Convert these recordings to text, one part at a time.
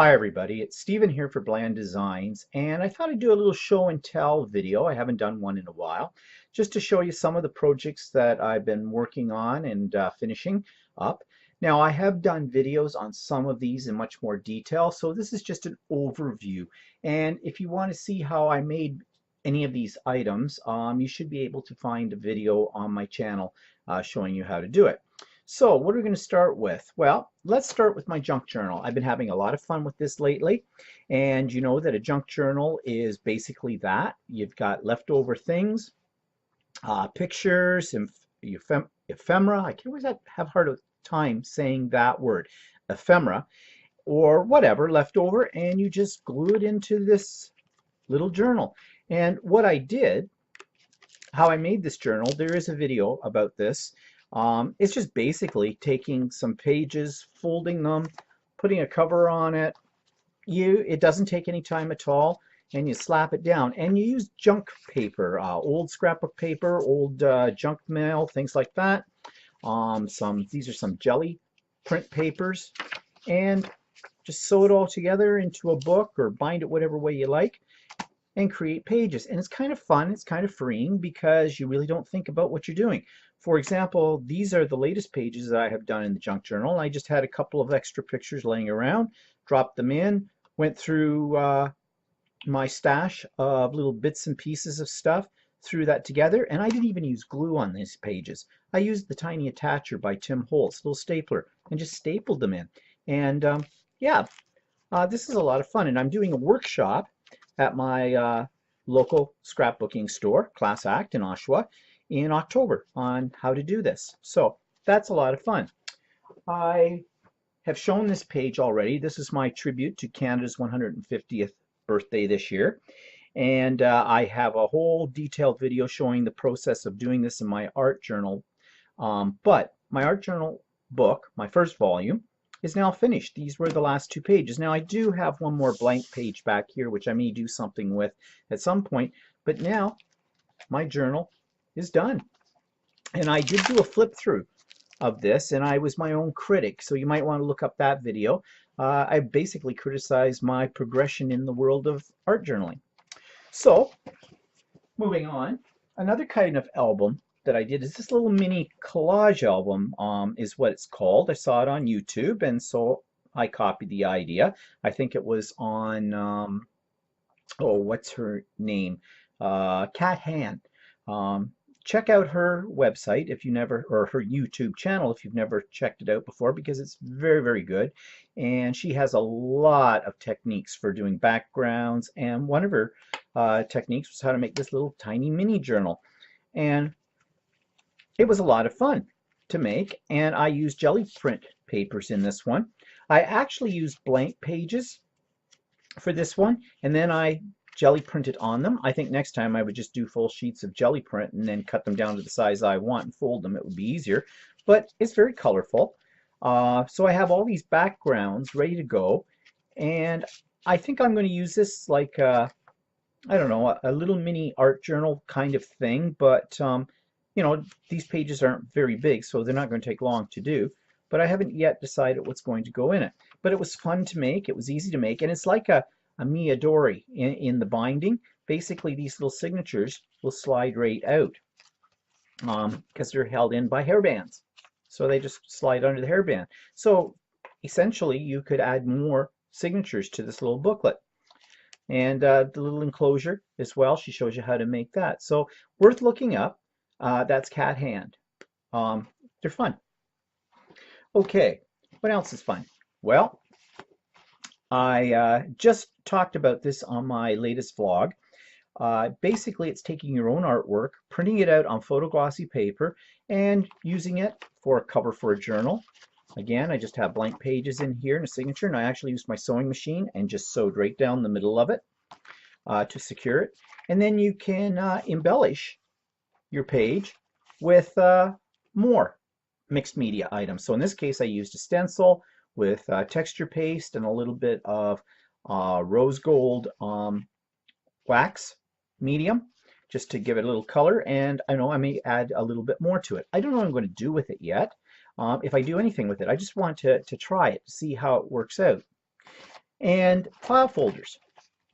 Hi everybody, it's Stephen here for Bland Designs, and I thought I'd do a little show and tell video. I haven't done one in a while, just to show you some of the projects that I've been working on and finishing up. Now, I have done videos on some of these in much more detail, so this is just an overview. And if you want to see how I made any of these items, you should be able to find a video on my channel showing you how to do it. So what are we going to start with? Well, let's start with my junk journal. I've been having a lot of fun with this lately, and you know that a junk journal is basically that. You've got leftover things, pictures, and ephemera. I can always have a hard time saying that word, ephemera, or whatever leftover, and you just glue it into this little journal. And what I did, how I made this journal, there is a video about this. It's just basically taking some pages, folding them, putting a cover on it. It doesn't take any time at all, and you slap it down. And you use junk paper, old scrapbook paper, old junk mail, things like that. These are some jelly print papers, and just sew it all together into a book or bind it whatever way you like, and create pages. And it's kind of fun, it's kind of freeing because you really don't think about what you're doing. For example, these are the latest pages that I have done in the junk journal. I just had a couple of extra pictures laying around, dropped them in, went through my stash of little bits and pieces of stuff, threw that together, and I didn't even use glue on these pages. I used the Tiny Attacher by Tim Holtz, little stapler, and just stapled them in. And yeah, this is a lot of fun. And I'm doing a workshop at my local scrapbooking store, Class Act in Oshawa, in October on how to do this. So that's a lot of fun. I have shown this page already. This is my tribute to Canada's 150th birthday this year. And I have a whole detailed video showing the process of doing this in my art journal. But my art journal book, my first volume, is now finished. These were the last two pages. Now I do have one more blank page back here, which I may do something with at some point, but now my journal is done. And I did do a flip through of this, and I was my own critic, so you might want to look up that video. I basically criticized my progression in the world of art journaling. So, moving on, another kind of album that I did is this little mini collage album, is what it's called. I saw it on YouTube, and so I copied the idea. I think it was on, oh, what's her name? Kat Han. Check out her website if you never, or her YouTube channel if you've never checked it out before, because it's very, very good. And she has a lot of techniques for doing backgrounds, and one of her techniques was how to make this little tiny mini journal. And it was a lot of fun to make, and I used jelly print papers in this one. I actually used blank pages for this one, and then I jelly printed on them. I think next time I would just do full sheets of jelly print and then cut them down to the size I want and fold them. It would be easier, but it's very colorful. So I have all these backgrounds ready to go, and I think I'm going to use this like I don't know, a little mini art journal kind of thing, but you know, these pages aren't very big, so they're not going to take long to do, but I haven't yet decided what's going to go in it. But it was fun to make, it was easy to make, and it's like a Miyadori in the binding. Basically, these little signatures will slide right out because they're held in by hairbands. So they just slide under the hairband. So essentially, you could add more signatures to this little booklet. And the little enclosure as well, she shows you how to make that. So worth looking up. That's Kat Han. They're fun. Okay, what else is fun? Well, I just talked about this on my latest vlog. Basically, it's taking your own artwork, printing it out on photoglossy paper, and using it for a cover for a journal. Again, I just have blank pages in here and a signature, and I actually used my sewing machine and just sewed right down the middle of it to secure it. And then you can embellish your page with more mixed media items. So in this case, I used a stencil with texture paste and a little bit of rose gold wax medium just to give it a little color, and I know I may add a little bit more to it. I don't know what I'm going to do with it yet, if I do anything with it. I just want to try it to see how it works out. And file folders,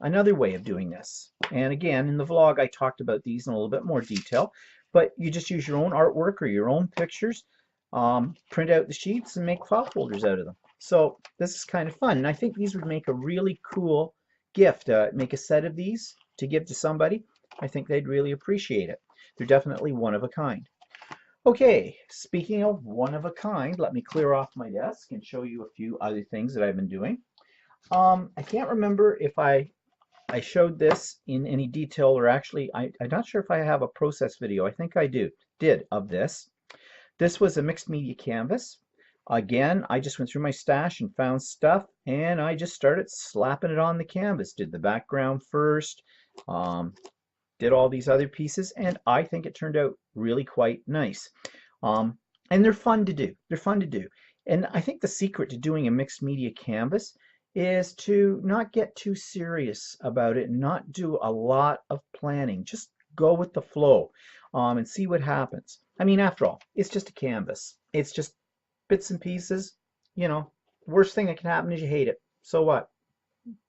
another way of doing this. And again, in the vlog, I talked about these in a little bit more detail, but you just use your own artwork or your own pictures, print out the sheets and make file folders out of them. So this is kind of fun. And I think these would make a really cool gift. Make a set of these to give to somebody. I think they'd really appreciate it. They're definitely one of a kind. Okay, speaking of one of a kind, let me clear off my desk and show you a few other things that I've been doing. I can't remember if I showed this in any detail, or actually I'm not sure if I have a process video. I think I did of this. This was a mixed media canvas. Again, I just went through my stash and found stuff, and I just started slapping it on the canvas. Did the background first, did all these other pieces, and I think it turned out really quite nice. And they're fun to do. They're fun to do. And I think the secret to doing a mixed media canvas is to not get too serious about it and not do a lot of planning. Just go with the flow and see what happens. I mean, after all, it's just a canvas. It's just bits and pieces. You know, worst thing that can happen is you hate it. So what?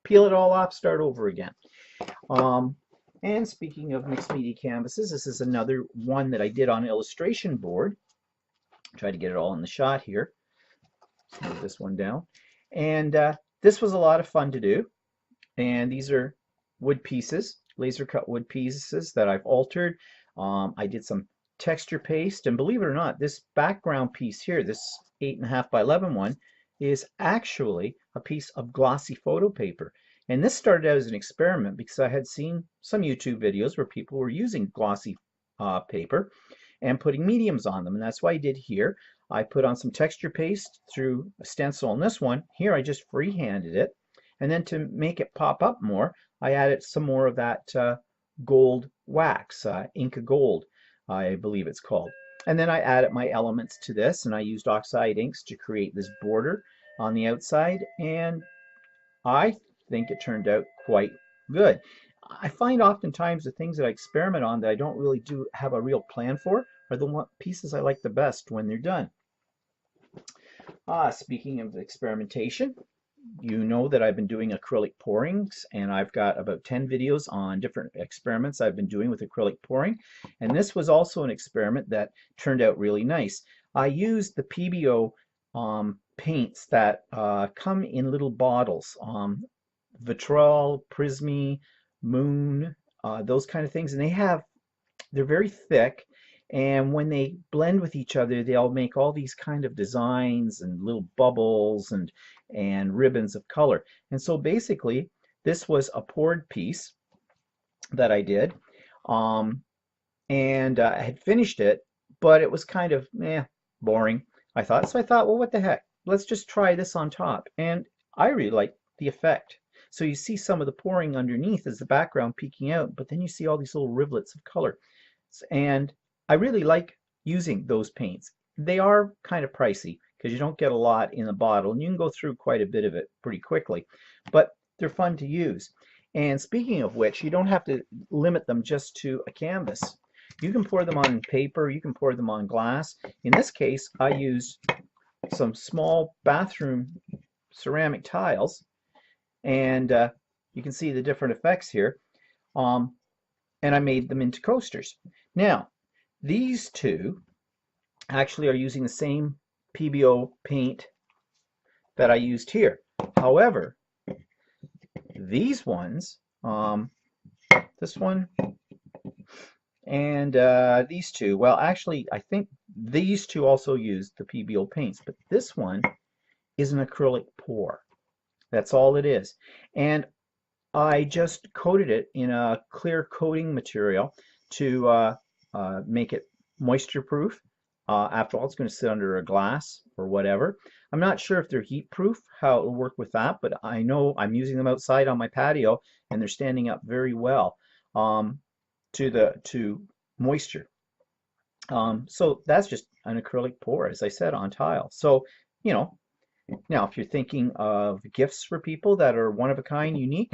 Peel it all off, start over again. And speaking of mixed media canvases, this is another one that I did on illustration board. Try to get it all in the shot here. Let's move this one down. And this was a lot of fun to do. And these are wood pieces, laser cut wood pieces that I've altered. I did some texture paste, and believe it or not, this background piece here, this 8.5 by 11 one, is actually a piece of glossy photo paper. And this started out as an experiment because I had seen some YouTube videos where people were using glossy paper and putting mediums on them, and that's what I did here. I put on some texture paste through a stencil on this one. Here I just freehanded it, and then to make it pop up more, I added some more of that gold wax, Inca Gold, I believe it's called. And then I added my elements to this, and I used oxide inks to create this border on the outside, and I think it turned out quite good. I find oftentimes the things that I experiment on that I don't really have a real plan for are the pieces I like the best when they're done. Speaking of experimentation, you know that I've been doing acrylic pourings, and I've got about 10 videos on different experiments I've been doing with acrylic pouring. And this was also an experiment that turned out really nice. I used the PBO paints that come in little bottles, Vitrol, Prismy, Moon, those kind of things, and they're very thick, and when they blend with each other, they'll make all these kind of designs and little bubbles and ribbons of color. And so basically, this was a poured piece that I did, and I had finished it, but it was kind of boring, I thought. So I thought, well, what the heck? Let's just try this on top. And I really liked the effect. So you see some of the pouring underneath as the background peeking out, but then you see all these little rivulets of color. And I really like using those paints. They are kind of pricey because you don't get a lot in a bottle, and you can go through quite a bit of it pretty quickly, but they're fun to use. And speaking of which, you don't have to limit them just to a canvas. You can pour them on paper, you can pour them on glass. In this case, I used some small bathroom ceramic tiles, and you can see the different effects here, and I made them into coasters. Now, these two actually are using the same PBO paint that I used here. However, these ones, this one and these two, well, actually, I think these two also used the PBO paints, but this one is an acrylic pour. That's all it is. And I just coated it in a clear coating material to make it moisture proof. After all, it's going to sit under a glass or whatever. I'm not sure if they're heat proof, how it will work with that, but I know I'm using them outside on my patio, and they're standing up very well to moisture. So that's just an acrylic pour, as I said, on tile. So, you know, now if you're thinking of gifts for people that are one of a kind, unique,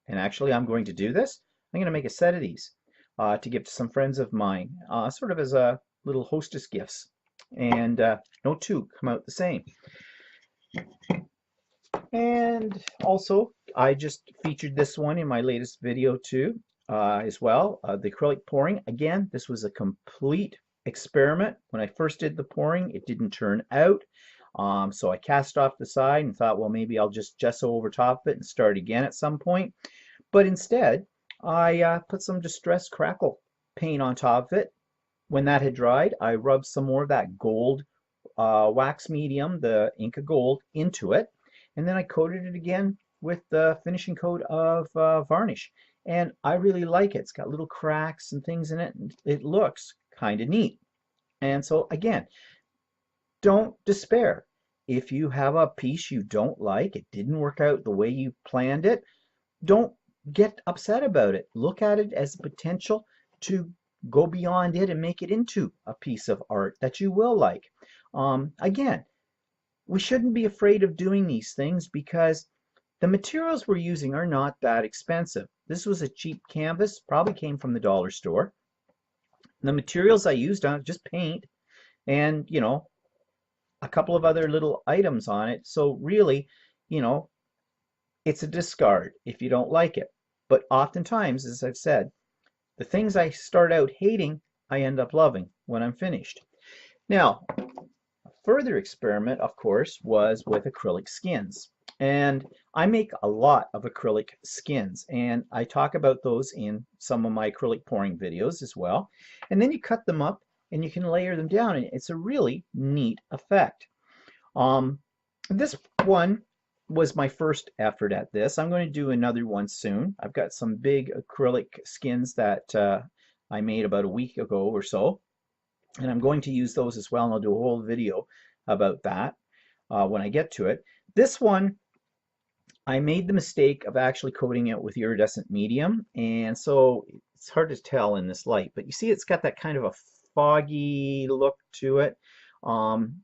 and actually I'm going to do this, I'm going to make a set of these to give to some friends of mine, sort of as a little hostess gifts. And no two come out the same. And also, I just featured this one in my latest video too, as well. The acrylic pouring. Again, this was a complete experiment. When I first did the pouring, it didn't turn out. So I cast off the side and thought, well, maybe I'll just gesso over top of it and start again at some point. But instead, I put some Distress Crackle paint on top of it. When that had dried, I rubbed some more of that gold wax medium, the Inka Gold, into it. And then I coated it again with the finishing coat of varnish. And I really like it. It's got little cracks and things in it, and it looks kind of neat. And so again, don't despair. If you have a piece you don't like, it didn't work out the way you planned it, don't get upset about it. Look at it as potential to go beyond it and make it into a piece of art that you will like. Again, we shouldn't be afraid of doing these things because the materials we're using are not that expensive. This was a cheap canvas, probably came from the dollar store. The materials I used on it, just paint and, you know, a couple of other little items on it. So really, you know, it's a discard if you don't like it. But oftentimes, as I've said, the things I start out hating, I end up loving when I'm finished. Now, a further experiment, of course, was with acrylic skins. And I make a lot of acrylic skins, and I talk about those in some of my acrylic pouring videos as well. And then you cut them up and you can layer them down, and it's a really neat effect. This one was my first effort at this. I'm going to do another one soon. I've got some big acrylic skins that I made about a week ago or so, and I'm going to use those as well, and I'll do a whole video about that when I get to it. This one, I made the mistake of actually coating it with iridescent medium, and so it's hard to tell in this light, but you see it's got that kind of a foggy look to it.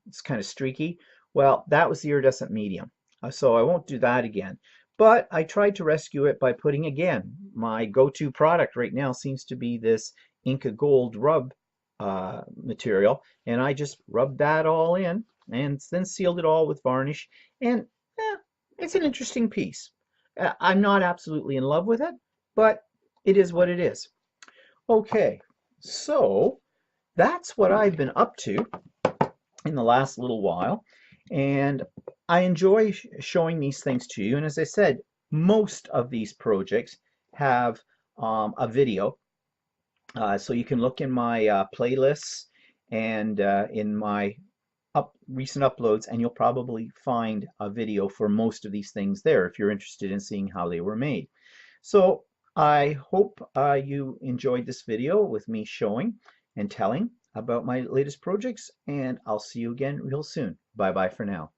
It's kind of streaky. Well, that was the iridescent medium. So I won't do that again. But I tried to rescue it by putting, again, my go-to product right now seems to be this Inka Gold rub material. And I just rubbed that all in and then sealed it all with varnish. And it's an interesting piece. I'm not absolutely in love with it, but it is what it is. Okay, so that's what I've been up to in the last little while. And I enjoy showing these things to you. And as I said, most of these projects have a video. So you can look in my playlists and in my recent uploads, and you'll probably find a video for most of these things there if you're interested in seeing how they were made. So I hope you enjoyed this video with me showing and telling about my latest projects, and I'll see you again real soon. Bye bye for now.